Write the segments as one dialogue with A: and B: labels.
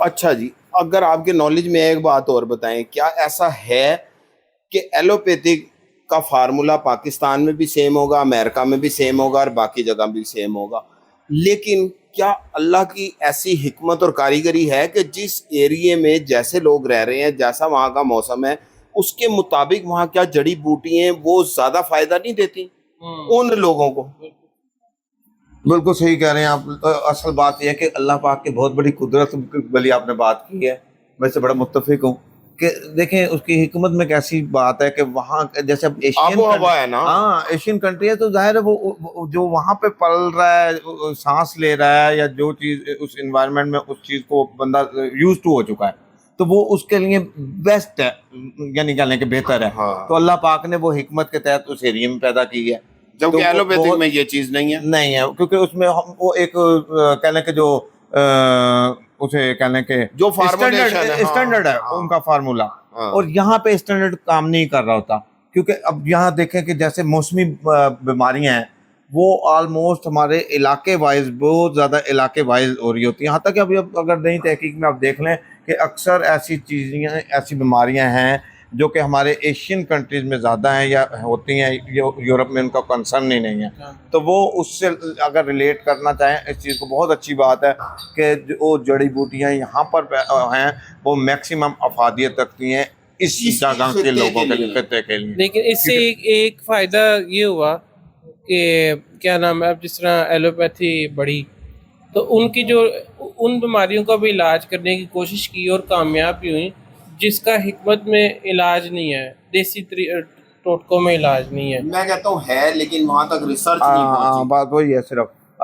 A: اچھا جی، اگر آپ کے نالج میں ایک بات اور بتائیں، کیا ایسا ہے کہ ایلوپیتھک کا فارمولا پاکستان میں بھی سیم ہوگا، امریکہ میں بھی سیم ہوگا اور باقی جگہ بھی سیم ہوگا، لیکن کیا اللہ کی ایسی حکمت اور کاریگری ہے کہ جس ایریے میں جیسے لوگ رہ رہے ہیں، جیسا وہاں کا موسم ہے، اس کے مطابق وہاں کیا جڑی بوٹی ہیں وہ زیادہ فائدہ نہیں دیتی ان لوگوں کو؟
B: بالکل صحیح کہہ رہے ہیں آپ. اصل بات یہ ہے کہ اللہ پاک کی بہت بڑی قدرت والی آپ نے بات کی ہے، میں سے بڑا متفق ہوں کہ دیکھیں اس کی حکمت میں کیسی بات ہے کہ وہاں جیسے اب
A: آب و ہوا ہے نا.
B: ہاں ایشین کنٹری ہے تو ظاہر ہے وہ جو وہاں پہ پل رہا ہے، سانس لے رہا ہے، یا جو چیز اس انوائرمنٹ میں اس چیز کو بندہ یوز ٹو ہو چکا ہے، تو وہ اس کے لیے بیسٹ ہے، یعنی کہہ لیں کہ بہتر ہے. تو اللہ پاک نے وہ حکمت کے تحت اس ایریے میں پیدا کی ہے،
A: جبکہ ایلوپیتھک میں یہ چیز نہیں ہے.
B: نہیں ہے کیونکہ اس میں وہ ایک کہہ لیں کہ جو اسے کہہ لیں کہ
A: جو فارمولیشن ہے،
B: اسٹینڈرڈ ہے ان کا فارمولا، اور یہاں پہ اسٹینڈرڈ کام نہیں کر رہا ہوتا. کیونکہ اب یہاں دیکھیں کہ جیسے موسمی بیماریاں ہیں وہ آلموسٹ ہمارے علاقے وائز بہت زیادہ علاقے وائز ہو رہی ہوتی ہیں. یہاں تک کہ ابھی اگر نئی تحقیق میں آپ دیکھ لیں کہ اکثر ایسی چیزیں ایسی بیماریاں ہیں جو کہ ہمارے ایشین کنٹریز میں زیادہ ہیں یا ہوتی ہیں، یورپ میں ان کا کنسرن ہی نہیں ہے. تو وہ اس سے اگر ریلیٹ کرنا چاہیں اس چیز کو، بہت اچھی بات ہے کہ جو جڑی بوٹیاں یہاں پر ہیں وہ میکسیمم افادیت رکھتی ہیں اس جگہ کے لوگوں کے خطے کے لیے.
C: لیکن اس سے ایک فائدہ یہ ہوا کہ کیا نام ہے، اب جس طرح ایلوپیتھی بڑھی تو ان کی جو ان بیماریوں کا بھی علاج کرنے کی کوشش کی اور کامیاب بھی ہوئی جس کا حکمت میں علاج نہیں ہے، دیسی ٹوٹکوں میں علاج نہیں ہے.
A: میں کہتا ہوں ہے، لیکن وہاں تک ریسرچ نہیں پہنچی.
B: بات وہی ہے. صرف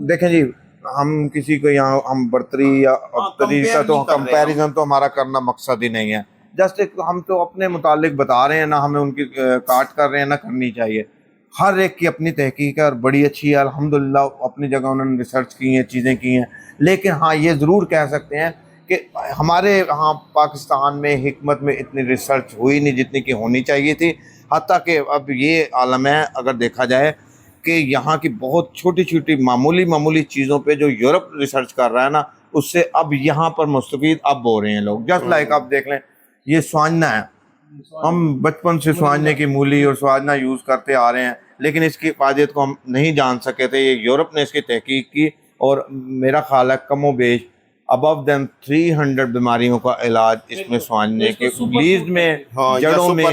B: دیکھیں جی، ہم کسی کو یہاں ہم برتری یا ابتری کا تو کمپیریزن تو ہمارا کرنا مقصد ہی نہیں ہے. جسٹ ہم تو اپنے متعلق بتا رہے ہیں، نہ ہمیں ان کی کاٹ کر رہے ہیں، نہ کرنی چاہیے. ہر ایک کی اپنی تحقیق ہے اور بڑی اچھی ہے الحمدللہ، اپنی جگہ انہوں نے ریسرچ کی ہیں، چیزیں کی ہیں. لیکن ہاں یہ ضرور کہہ سکتے ہیں کہ ہمارے ہاں پاکستان میں حکمت میں اتنی ریسرچ ہوئی نہیں جتنی کہ ہونی چاہیے تھی. حتیٰ کہ اب یہ عالم ہے اگر دیکھا جائے کہ یہاں کی بہت چھوٹی چھوٹی معمولی چیزوں پہ جو یورپ ریسرچ کر رہا ہے نا، اس سے اب یہاں پر مستفید اب ہو رہے ہیں لوگ. جسٹ لائک آپ دیکھ لیں یہ سوانجنا ہے، ہم بچپن سے سوانجنے کی مولی اور سوانجنا یوز کرتے آ رہے ہیں، لیکن اس کی افادیت کو ہم نہیں جان سکے تھے. یہ یورپ نے اس کی تحقیق کی اور میرا خیال ہے کم و بیش above than 300 بیماریوں کا علاج اس میں سوانجنے کے لیز میں، جڑوں میں.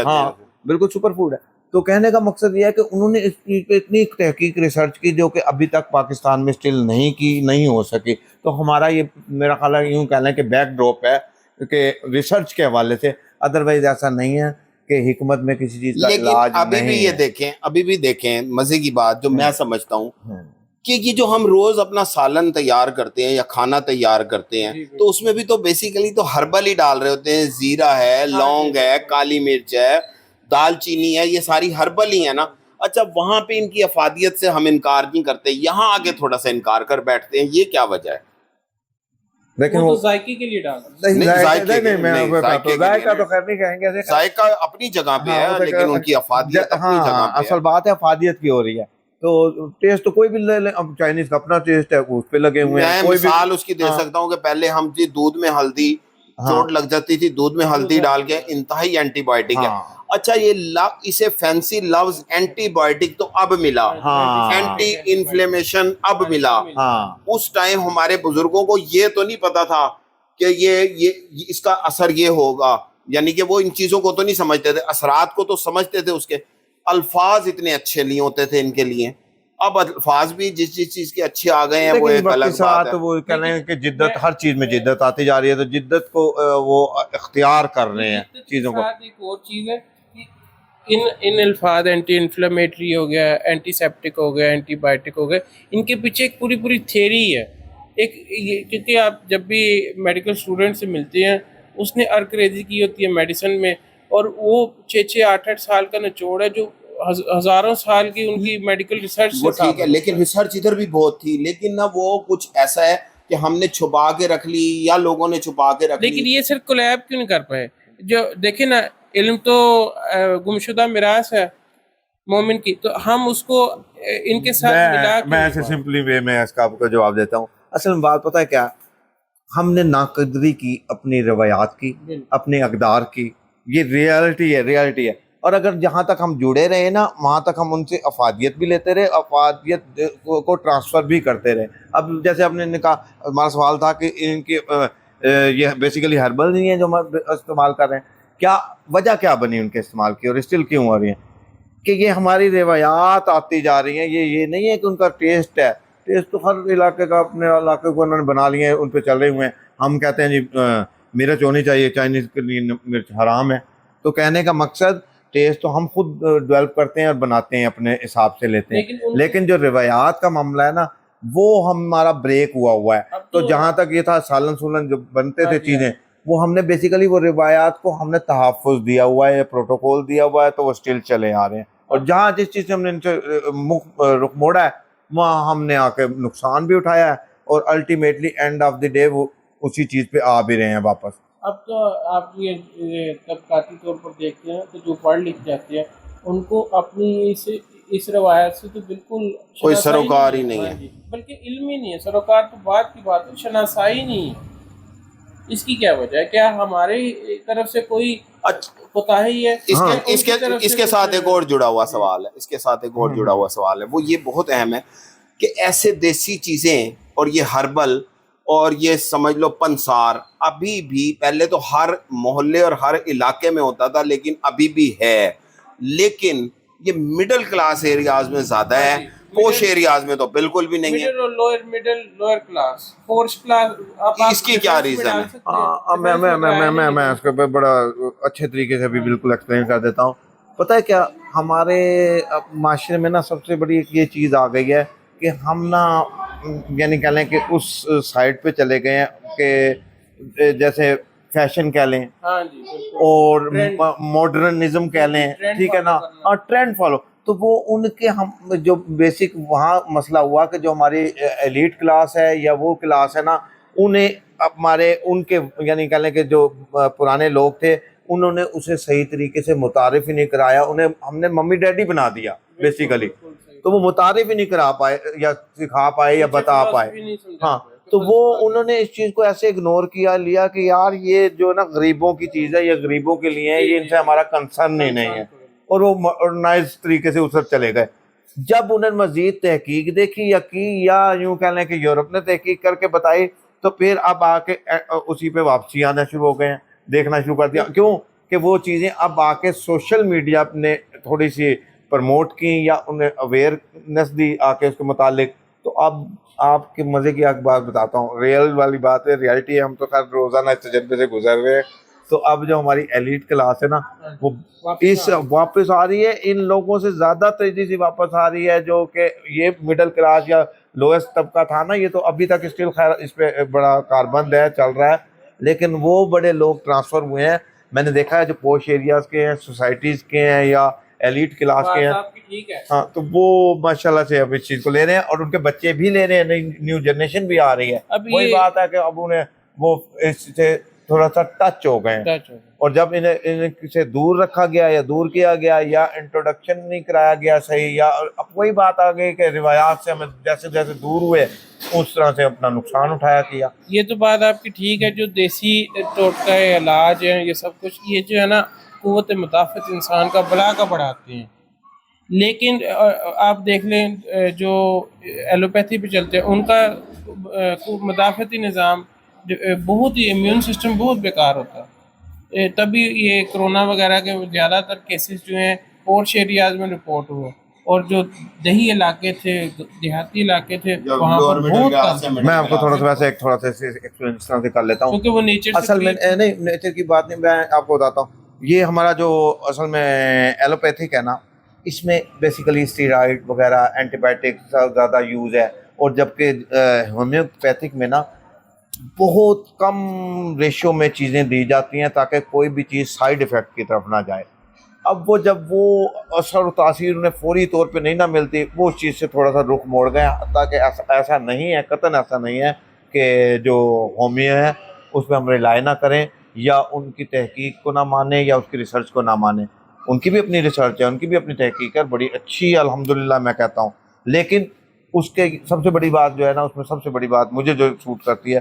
B: ہاں بالکل سپر فوڈ ہے. تو کہنے کا مقصد یہ ہے کہ انہوں نے اس چیز پہ اتنی تحقیق ریسرچ کی جو کہ ابھی تک پاکستان میں اسٹل نہیں ہو سکی. تو ہمارا یہ میرا خیال ہے یوں کہہ لیں کہ بیک ڈراپ ہے کہ ریسرچ کے حوالے سے. ادروائز ایسا نہیں ہے کہ حکمت میں کسی چیز کا علاج نہیں ہے.
A: ابھی بھی دیکھیں مزے کی بات جو میں سمجھتا ہوں کہ یہ جو ہم روز اپنا سالن تیار کرتے ہیں یا کھانا تیار کرتے ہیں تو اس میں بھی تو بیسیکلی تو ہربل ہی ڈال رہے ہوتے ہیں. زیرہ ہے، لونگ ہے، کالی مرچ ہے، دال چینی ہے، یہ ساری ہربل ہی ہے نا. اچھا وہاں پہ ان کی افادیت سے ہم انکار نہیں کرتے، یہاں آگے تھوڑا سا انکار کر بیٹھتے ہیں، یہ کیا وجہ ہے؟
C: لیکن وہ ذائقے کے لیے ڈالتے
B: ہیں.
A: ذائقہ اپنی جگہ پہ ہے لیکن ان کی افادیت اپنی جگہ پہ ہے.
B: اصل بات ہے افادیت کی ہو رہی ہے. تو ٹیسٹ تو کوئی بھی لے لیں، اب چائنیز کا اپنا ٹیسٹ ہے اس پہ لگے ہوئے ہیں.
A: میں مثال اس کی دے سکتا ہوں کہ پہلے ہم جی دودھ میں ہلدی، چوٹ لگ جاتی تھی دودھ میں ہلدی ڈال کے، انتہائی اینٹی بائیوٹک ہے. اچھا یہ اسے فینسی لفظ اینٹی بائیوٹک تو اب ملا، اینٹی انفلیمیشن اب ملا. اس ٹائم ہمارے بزرگوں کو یہ تو نہیں پتا تھا کہ یہ اس کا اثر یہ ہوگا، یعنی کہ وہ ان چیزوں کو تو نہیں سمجھتے تھے، اثرات کو تو سمجھتے تھے. اس کے الفاظ اتنے اچھے نہیں ہوتے تھے ان کے لیے. اب الفاظ بھی جس چیز کے اچھے آ گئے ہیں وہ ایک الگ بات ہے.
B: وہ کہہ رہے ہیں کہ جدت، ہر چیز میں جدت آتی جا رہی ہے، تو جدت کو وہ اختیار کر رہے ہیں چیزوں کو.
C: ایک اور چیز ہے کہ ان الفاظ اینٹی انفلیمیٹری ہو گیا، اینٹی سیپٹک ہو گیا، اینٹی بائیوٹک ہو گیا، ان کے پیچھے ایک پوری تھیوری ہے. کیونکہ آپ جب بھی میڈیکل اسٹوڈنٹ سے ملتے ہیں اس نے انگریزی کی ہوتی ہے میڈیسن میں، اور وہ 6-8 سال کا نچوڑ ہے جو ہزاروں سال کی ان کی میڈیکل ریسرچ سے.
A: ٹھیک ہے، لیکن ریسرچ ادھر بھی بہت تھی، لیکن نہ وہ کچھ ایسا ہے کہ ہم نے چھپا کے رکھ لی یا لوگوں نے چھپا کے رکھ لی.
C: لیکن یہ صرف کولیب کیوں نہیں کر پائے؟ جو دیکھیں نا، علم تو گمشدہ میراث ہے مومن کی، تو ہم اس کو ان کے ساتھ ملا کے.
B: میں ایسے سمپلی وے میں اس کا آپ کو جواب دیتا ہوں. اصل میں بات پتہ ہے کیا، ہم نے ناقدری کی اپنی روایات کی، اپنے اقدار کی. یہ ریالٹی ہے. اور اگر جہاں تک ہم جڑے رہے نا وہاں تک ہم ان سے افادیت بھی لیتے رہے، افادیت کو ٹرانسفر بھی کرتے رہے. اب جیسے آپ نے کہا، ہمارا سوال تھا کہ ان کے یہ بیسیکلی ہربل نہیں ہے جو ہم استعمال کر رہے ہیں، کیا وجہ کیا بنی ان کے استعمال کی اور اسٹل کیوں ہو رہی ہیں؟ کہ یہ ہماری روایات آتی جا رہی ہیں. یہ نہیں ہے کہ ان کا ٹیسٹ ہے، ٹیسٹ تو ہر علاقے کا اپنے علاقے کو انہوں نے بنا لیے ہیں، ان پہ چل رہے ہوئے ہیں. ہم کہتے ہیں جی مرچ ہونی چاہیے، چائنیز کے لیے مرچ حرام ہے. تو کہنے کا مقصد ٹیسٹ تو ہم خود ڈیولپ کرتے ہیں اور بناتے ہیں، اپنے حساب سے لیتے ہیں، لیکن جو روایات کا معاملہ ہے نا وہ ہمارا بریک ہوا ہے. تو جہاں تک یہ تھا سالن سولن جو بنتے تھے چیزیں، وہ ہم نے بیسیکلی وہ روایات کو ہم نے تحفظ دیا ہوا ہے، پروٹوکول دیا ہوا ہے، تو وہ سٹل چلے آ رہے ہیں. اور جہاں جس چیز سے ہم نے ان سے رخ موڑا ہے وہاں ہم نے آ کے نقصان بھی اٹھایا ہے، اور ultimately and of the day وہ اسی چیز پہ آ بھی رہے ہیں واپس.
C: اب تو آپ یہ طبقاتی طور پر دیکھتے ہیں تو جو پڑھ لکھ جاتے ہیں ان کو اپنی اس روایت سے تو بالکل
A: کوئی سروکار ہی نہیں ہے،
C: بلکہ علم ہی نہیں ہے. سروکار تو بات کی بات ہے، شناسائی نہیں ہے. اس کی کیا وجہ ہے؟ کیا ہماری طرف سے کوئی کوتاہی ہے؟
A: اس کے ساتھ ایک اور جڑا ہوا سوال ہے، وہ یہ بہت اہم ہے کہ ایسے دیسی چیزیں اور یہ ہربل اور یہ سمجھ لو پنسار ابھی بھی، پہلے تو ہر محلے اور ہر علاقے میں ہوتا تھا لیکن ابھی بھی ہے، لیکن یہ مڈل کلاس ایریاز میں زیادہ ہے، پوش ایریاز میں تو بالکل بھی نہیں ہے.
C: Lower class, force class.
A: اس کی کیا ریزن ہے؟
B: میں اس کو بڑا اچھے طریقے سے بھی بالکل ایکسپلین کر دیتا ہوں. پتہ ہے کیا، ہمارے معاشرے میں نا سب سے بڑی ایک یہ چیز آ گئی ہے کہ ہم نا یعنی کہہ لیں کہ اس سائڈ پہ چلے گئے ہیں کہ جیسے فیشن کہہ لیں اور ماڈرنزم کہہ لیں، ٹھیک ہے نا، اور ٹرینڈ فالو. تو وہ ان کے ہم جو بیسک وہاں مسئلہ ہوا کہ جو ہماری ایلیٹ کلاس ہے یا وہ کلاس ہے نا، انہیں ہمارے ان کے یعنی کہہ لیں کہ جو پرانے لوگ تھے انہوں نے اسے صحیح طریقے سے متعارف ہی نہیں کرایا. انہیں ہم نے ممی ڈیڈی بنا دیا بیسیکلی، تو وہ متعارف ہی نہیں کرا پائے یا سکھا پائے یا بتا پائے. ہاں، تو وہ انہوں نے اس چیز کو ایسے اگنور کیا لیا کہ یار یہ جو نا غریبوں کی چیز ہے، یہ غریبوں کے لیے ہے، یہ ان سے ہمارا کنسرن ہی نہیں ہے، اور وہ ماڈرنائز طریقے سے اس پر چلے گئے. جب انہیں مزید تحقیق دیکھی یا یوں کہہ لیں کہ یورپ نے تحقیق کر کے بتائی، تو پھر اب آ کے اسی پہ واپسی آنا شروع ہو گئے ہیں، دیکھنا شروع کر دیا. کیوں کہ وہ چیزیں اب آ کے سوشل میڈیا نے تھوڑی سی پرموٹ کی یا انہیں اویئرنیس دی آ کے اس کے متعلق. تو اب آپ کے مزے کی ایک بات بتاتا ہوں، ریئل والی بات ہے، ریالٹی ہے. ہم تو خیر روزانہ اس تجربے سے گزر رہے ہیں. تو اب جو ہماری ایلیٹ کلاس ہے نا وہ واپس آ رہی ہے، ان لوگوں سے زیادہ تیزی سے واپس آ رہی ہے. جو کہ یہ مڈل کلاس یا لوئسٹ طبقہ تھا نا، یہ تو ابھی تک اسٹل خیر اس پہ بڑا کاربند ہے، چل رہا ہے، لیکن وہ بڑے لوگ ٹرانسفر ہوئے ہیں. میں نے دیکھا ہے جو پوش ایریاز کے ہیں، سوسائٹیز کے ہیں یا ایلیٹ کلاس کے ہیں، ہاں، تو وہ ماشاءاللہ سے اب اس چیز کو لے رہے ہیں اور ان کے بچے بھی لے رہے ہیں، نیو جنریشن بھی آ رہی ہے. وہی بات ہے کہ اب انہیں وہ اس سے تھوڑا سا ٹچ ہو گئے ہیں. اور جب انہیں سے دور رکھا گیا یا دور کیا گیا یا انٹروڈکشن نہیں کرایا گیا صحیح، یا اب وہی بات آ گئی کہ روایات سے ہمیں جیسے جیسے دور ہوئے اس طرح سے اپنا نقصان اٹھایا کیا.
C: یہ تو بات آپ کی ٹھیک ہے، جو دیسی ٹوٹکا علاج ہے یہ سب کچھ، یہ جو ہے نا قوت مدافعت انسان کا بلا کا بڑھاتے ہیں. لیکن آپ دیکھ لیں جو ایلوپیتھی پہ چلتے ہیں ان کا مدافعتی نظام بہت ہی، امیون سسٹم بہت بیکار ہوتا ہے. تبھی یہ کرونا وغیرہ کے زیادہ تر کیسز جو ہیں پورش ایریاز میں رپورٹ ہوئے، اور جو دیہی علاقے تھے، دیہاتی علاقے تھے، وہاں پر بہت کم.
B: میں آپ کو تھوڑا سا ایکسپلین کر لیتا ہوں،
C: کیونکہ وہ نیچر
B: اصل میں نہیں، نیچر کی بات نہیں، میں آپ کو بتاتا ہوں. یہ ہمارا جو اصل میں ایلوپیتھک ہے نا، اس میں بیسیکلی اسٹیرائڈ وغیرہ اینٹی بایوٹک زیادہ یوز ہے، اور جبکہ ہومیوپیتھک میں نا بہت کم ریشو میں چیزیں دی جاتی ہیں تاکہ کوئی بھی چیز سائیڈ ایفیکٹ کی طرف نہ جائے. اب وہ جب وہ اثر و تاثیر انہیں فوری طور پہ نہیں نہ ملتی، وہ اس چیز سے تھوڑا سا رخ موڑ گئے. تاکہ ایسا نہیں ہے، قطعاً ایسا نہیں ہے کہ جو ہومیو ہے اس پہ ہم ریلائی نہ کریں یا ان کی تحقیق کو نہ مانیں یا اس کی ریسرچ کو نہ مانیں. ان کی بھی اپنی ریسرچ ہے، ان کی بھی اپنی تحقیق ہے، بڑی اچھی الحمدللہ میں کہتا ہوں. لیکن اس کے سب سے بڑی بات جو ہے نا، اس میں سب سے بڑی بات مجھے جو سوٹ کرتی ہے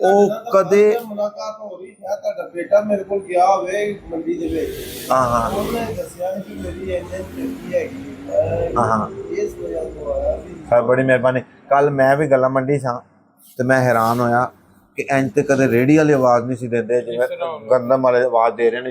B: ਉਹ ਕਦੇ
D: ਮੁਲਾਕਾਤ ਹੋ ਰਹੀ ਹੈ, ਤੁਹਾਡਾ ਬੇਟਾ ਮੇਰੇ ਕੋਲ ਗਿਆ ਹੋਵੇ ਮੰਡੀ ਦੇ ਵਿੱਚ।
B: ਹਾਂ
D: ਉਹਨੇ ਦੱਸਿਆ ਕਿ ਮੇਰੀ ਇੰਨੇ ਚੰਗੀ ਹੈਗੀ।
B: ਹਾਂ
D: ਇਸ ਵਜ੍ਹਾ ਤੋਂ ਆਇਆ ਵੀ
B: ਸਰ ਬੜੀ ਮਿਹਰਬਾਨੀ। ਕੱਲ ਮੈਂ ਵੀ ਗੱਲਾਂ ਮੰਡੀ ਸਾਂ ਤੇ ਮੈਂ ਹੈਰਾਨ ਹੋਇਆ ਕਿ ਇੰਜ ਤੇ ਕਦੇ ਰੇਹੜੀ ਵਾਲੀ ਆਵਾਜ਼ ਨਹੀਂ ਸੀ ਦਿੰਦੇ ਜਿਵੇਂ ਗੰਦਮ ਵਾਲੇ ਆਵਾਜ਼ ਦੇ ਰਹੇ ਨੇ।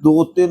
B: 2-3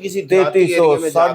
B: 3300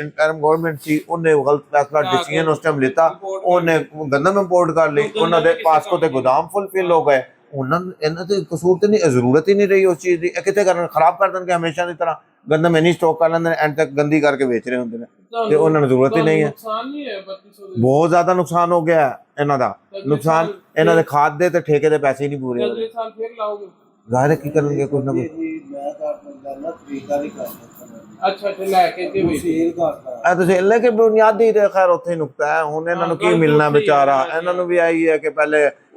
B: ਇੰਟਰਮ ਗਵਰਨਮੈਂਟ ਸੀ ਉਹਨੇ ਗਲਤ ਫੈਸਲਾ ਡਿਸੀਜਨ ਉਸ ਟਾਈਮ ਲਿੱਤਾ, ਉਹਨੇ ਗੰਦਮ ਇੰਪੋਰਟ ਕਰ ਲਈ, ਉਹਨਾਂ ਦੇ ਪਾਸਕੋ ਤੇ ਗੋਦਾਮ ਫੁੱਲਫਿਲ ਹੋ ਗਏ। ਉਹਨਾਂ ਇਹਨਾਂ ਤੇ ਕਸੂਰ ਤੇ ਨਹੀਂ, ਜ਼ਰੂਰਤ ਹੀ ਨਹੀਂ ਰਹੀ ਉਸ ਚੀਜ਼ ਦੀ। ਇਹ ਕਿਤੇ ਕਰਨ ਖਰਾਬ ਕਰ ਦੇਣਗੇ ਹਮੇਸ਼ਾ ਦੀ ਤਰ੍ਹਾਂ, ਗੰਦਮ ਇੰਨੀ ਸਟਾਕ ਕਰ ਲੈਂਦੇ ਨੇ ਐਂਡ ਤੱਕ ਗੰਦੀ ਕਰਕੇ ਵੇਚ ਰਹੇ ਹੁੰਦੇ ਨੇ ਤੇ ਉਹਨਾਂ ਨੂੰ ਜ਼ਰੂਰਤ ਹੀ ਨਹੀਂ ਹੈ। ਬਹੁਤ ਜ਼ਿਆਦਾ ਨੁਕਸਾਨ ਹੋ ਗਿਆ ਇਹਨਾਂ ਦਾ, ਨੁਕਸਾਨ ਇਹਨਾਂ ਦੇ ਖਾਦ ਦੇ ਤੇ ਠੇਕੇ ਦੇ ਪੈਸੇ ਹੀ ਨਹੀਂ ਪੂਰੇ ਹੋ ਰਹੇ। ਜ਼ਾਹਿਰ ਕੀ ਕਰਨਗੇ ਕੁਝ ਨਾ ਕੁਝ।
D: ਮੈਂ ਤਾਂ ਆਪਣਾ ਨਾ ਖਰੀਦਦਾਰੀ ਕਰਦਾ।
C: ਅੱਛਾ ਤੇ ਲੈ ਕੇ ਤੇ
D: ਸੇਲ ਕਰਦਾ
B: ਇਹ ਤੁਸੀਂ ਲੈ ਕੇ ਬੁਨਿਆਦੀ ਤੇ ਖੈਰ ਉੱਥੇ ਨੁਕਤਾ ਹੈ। ਹੁਣ ਇਹਨਾਂ ਨੂੰ ਕੀ ਮਿਲਣਾ ਵਿਚਾਰਾ, ਇਹਨਾਂ ਨੂੰ ਵੀ ਆਈ ਹੈ ਕਿ ਪਹਿਲੇ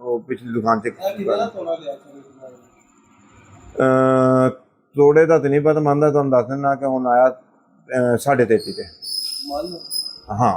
B: ਉਹ ਪਿਛਲੀ ਦੁਕਾਨ ਤੇ ਤੋੜੇ ਦਾ ਤੇ ਨਹੀਂ ਪਤਾ, ਮੰਨਦਾ ਤੁਹਾਨੂੰ ਦੱਸ ਦਿੰਦਾ ਕਿ ਹੁਣ ਆਇਆ 33.5 ਤੇ ਹਾਂ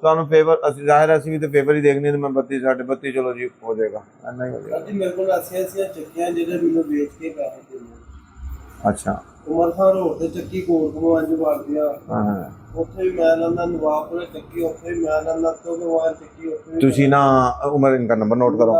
B: ਤੁਹਾਨੂੰ ਫੇਵਰ ਅਸੀਂ ਜ਼ਾਹਿਰ ਅਸੀਂ ਵੀ ਤੇ ਫੇਵਰ ਹੀ ਦੇਖਣੀ ਤੇ ਮੈਂ 32 32 ਚਲੋ ਜੀ ਹੋ ਜਾਏਗਾ ਇੰਨਾ ਹੀ ਹੋ ਜਾਏਗਾ।
D: ਮੇਰੇ ਕੋਲ ਐਸੀਆਂ ਚੱਕੀਆਂ ਜਿਹੜੇ ਮੈਨੂੰ ਵੇਚ ਕੇ ਪੈਸੇ ਦਿੰਦੇ।
B: ਅੱਛਾ
D: ਉਮਰ ਖਾਨ ਰੋਡ ਤੇ ਚੱਕੀ ਕੋਟ ਨੂੰ ਅੰਜ ਵੜਦਿਆ
B: ਹਾਂ
D: ਉੱਥੇ ਵੀ ਮੈਂ ਲੈਂਦਾ ਨਵਾਬਪੁਰ ਚੱਕੀ, ਉੱਥੇ ਵੀ ਮੈਂ ਲੈਂਦਾ ਤੋਂ ਨਵਾਬ ਚੱਕੀ, ਉੱਥੇ ਵੀ
B: ਤੁਸੀਂ ਨਾ ਉਮਰ ਇਨਕਾ ਨੰਬਰ ਨੋਟ ਕਰੋ।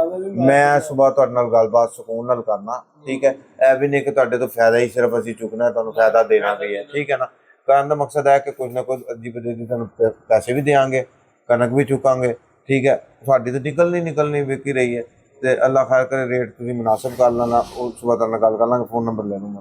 B: ਮੈਂ ਸਵੇਰ ਤੁਹਾਡੇ ਨਾਲ ਗੱਲਬਾਤ ਸਕੂਨ ਨਾਲ ਕਰਨਾ, ਠੀਕ ਹੈ। ਇਹ ਵੀ ਨਹੀਂ ਕਿ ਤੁਹਾਡੇ ਤੋਂ ਫਾਇਦਾ ਹੀ ਸਿਰਫ ਅਸੀਂ ਚੁੱਕਣਾ, ਤੁਹਾਨੂੰ ਫਾਇਦਾ ਦੇਣਾ ਵੀ ਹੈ, ਠੀਕ ਹੈ ਨਾ। ਕਰਨ ਦਾ ਮਕਸਦ ਹੈ ਕਿ ਕੁਝ ਨਾ ਕੁਝ ਅਜੀਬ ਅਜੀਬ ਤੁਹਾਨੂੰ ਪੈਸੇ ਵੀ ਦੇਵਾਂਗੇ, ਕਣਕ ਵੀ ਚੁੱਕਾਂਗੇ, ਠੀਕ ਹੈ। ਤੁਹਾਡੀ ਤਾਂ ਨਿਕਲਣੀ ਵਿਕ ਹੀ ਰਹੀ ਹੈ, ਤੇ ਅੱਲਾ ਖੈਰ ਕਰੇ ਰੇਟ ਤੁਸੀਂ ਮੁਨਾਸਿਬ ਕਰ ਲੈਣਾ। ਉਹ ਸਵੇਰ ਤੁਹਾਡੇ ਨਾਲ ਗੱਲ ਕਰ ਲਾਂਗੇ, ਫੋਨ ਨੰਬਰ ਲੈ ਲੂੰਗਾ।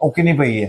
B: ਉਹ ਕਿੰਨੀ ਪਈ ਹੈ?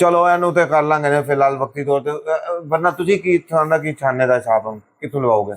B: ਚਲੋ ਇਹਨੂੰ ਤੇ ਕਰ ਲਾਂਗੇ ਨੇ ਫਿਲਹਾਲ ਵਕਤੀ ਤੌਰ ਤੇ। ਵਰਨਾ ਤੁਸੀਂ ਕੀ ਤੁਹਾਡਾ ਕੀ ਛਾਨੇ ਦਾ ਹਿਸਾਬ ਹੈ, ਕਿੱਥੋਂ ਲਵਾਓਗੇ?